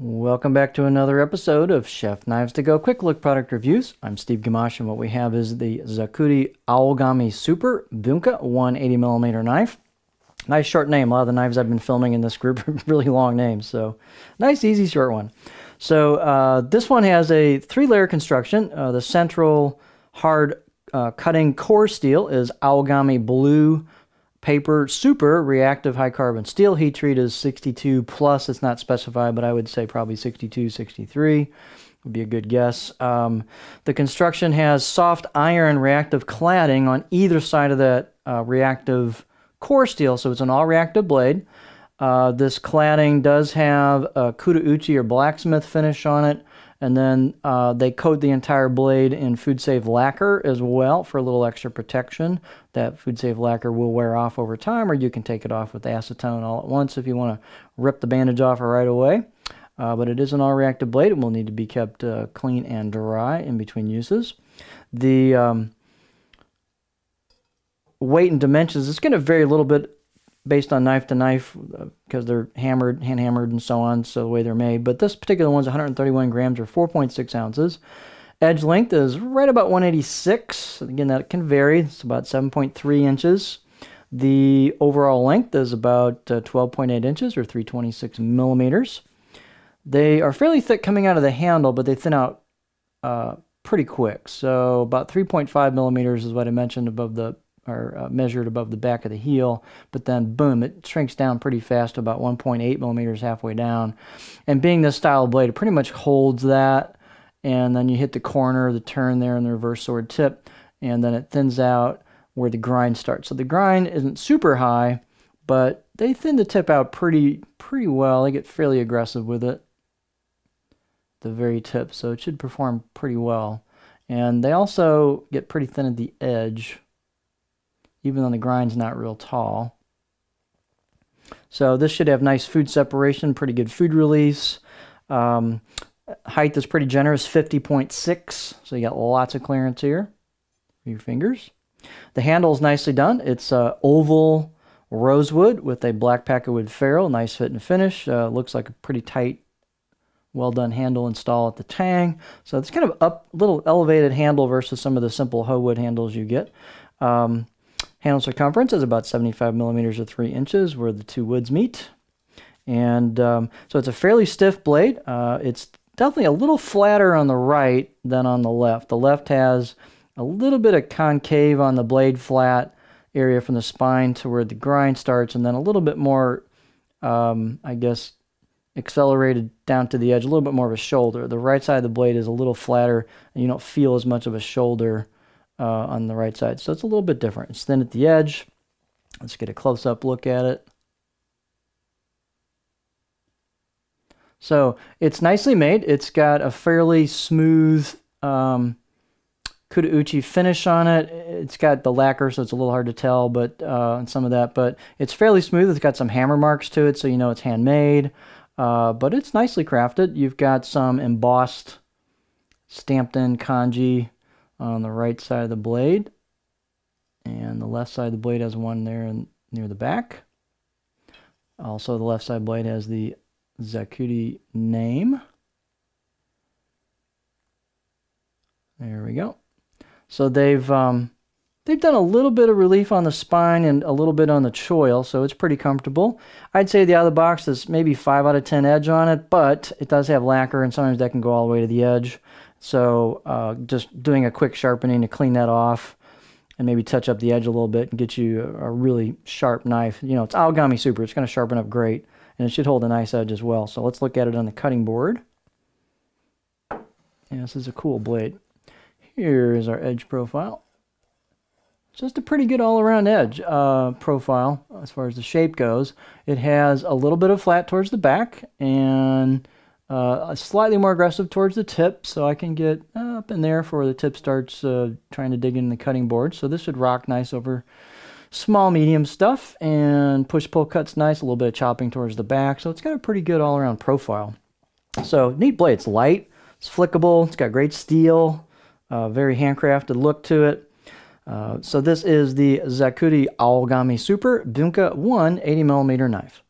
Welcome back to another episode of Chef Knives to Go Quick Look Product Reviews. I'm Steve Gamache, and what we have is the Zakuri Aogami Super Bunka 180mm knife. Nice short name. A lot of the knives I've been filming in this group are really long names, so nice, easy, short one. So this one has a 3-layer construction. The central hard cutting core steel is Aogami Blue Paper Super Reactive High Carbon Steel. Heat treat is 62 plus. It's not specified, but I would say probably 62, 63 would be a good guess. The construction has soft iron reactive cladding on either side of that reactive core steel, so it's an all-reactive blade. This cladding does have a kuda-uchi or blacksmith finish on it, and then they coat the entire blade in food-safe lacquer as well for a little extra protection. That food-safe lacquer will wear off over time, or you can take it off with acetone all at once if you want to rip the bandage off right away. But it is an all-reactive blade. It will need to be kept clean and dry in between uses. The weight and dimensions, it's going to vary a little bit based on knife to knife because they're hammered, hand hammered, and so on, so the way they're made. But this particular one's 131 grams or 4.6 ounces. Edge length is right about 186. Again, that can vary. It's about 7.3 inches. The overall length is about 12.8 inches or 326 millimeters. They are fairly thick coming out of the handle, but they thin out pretty quick. So about 3.5 millimeters is what I mentioned above the measured above the back of the heel, but then boom, it shrinks down pretty fast to about 1.8 millimeters halfway down. And being this style of blade, it pretty much holds that, and then you hit the corner, the turn there, and the reverse sword tip, and then it thins out where the grind starts. So the grind isn't super high, but they thin the tip out pretty well. They get fairly aggressive with it, the very tip, so it should perform pretty well. And they also get pretty thin at the edge, even though the grind's not real tall. So this should have nice food separation, pretty good food release. Height is pretty generous, 50.6, so you got lots of clearance here for your fingers. The handle is nicely done. It's oval rosewood with a black packerwood ferrule, nice fit and finish. Looks like a pretty tight, well done handle install at the tang. So it's kind of up, little elevated handle versus some of the simple hoe wood handles you get. Handle circumference is about 75 millimeters or 3 inches where the two woods meet. And so it's a fairly stiff blade. It's definitely a little flatter on the right than on the left. The left has a little bit of concave on the blade flat area from the spine to where the grind starts, and then a little bit more, I guess, accelerated down to the edge, a little bit more of a shoulder. The right side of the blade is a little flatter, and you don't feel as much of a shoulder on the right side. So it's a little bit different. It's thin at the edge. Let's get a close-up look at it. So it's nicely made. It's got a fairly smooth kuda-uchi finish on it. It's got the lacquer, so it's a little hard to tell, but and some of that. But it's fairly smooth. It's got some hammer marks to it, so you know it's handmade. But it's nicely crafted. You've got some embossed, stamped-in kanji on the right side of the blade, and the left side of the blade has one there near the back. Also, the left side blade has the Zakuri name. There we go. So they've done a little bit of relief on the spine and a little bit on the choil, so it's pretty comfortable. I'd say the out of the box is maybe 5 out of 10 edge on it, but it does have lacquer, and sometimes that can go all the way to the edge. So just doing a quick sharpening to clean that off and maybe touch up the edge a little bit and get you a really sharp knife. You know, it's Aogami Super. It's going to sharpen up great, and it should hold a nice edge as well. So let's look at it on the cutting board. Yeah, this is a cool blade. Here is our edge profile. Just a pretty good all-around edge profile as far as the shape goes. It has a little bit of flat towards the back and slightly more aggressive towards the tip, so I can get up in there before the tip starts trying to dig in the cutting board. So this should rock nice over small, medium stuff, and push-pull cuts nice, a little bit of chopping towards the back. So it's got a pretty good all-around profile. So neat blade. It's light, it's flickable, it's got great steel, very handcrafted look to it. So this is the Zakuri Aogami Super Bunka 180mm knife.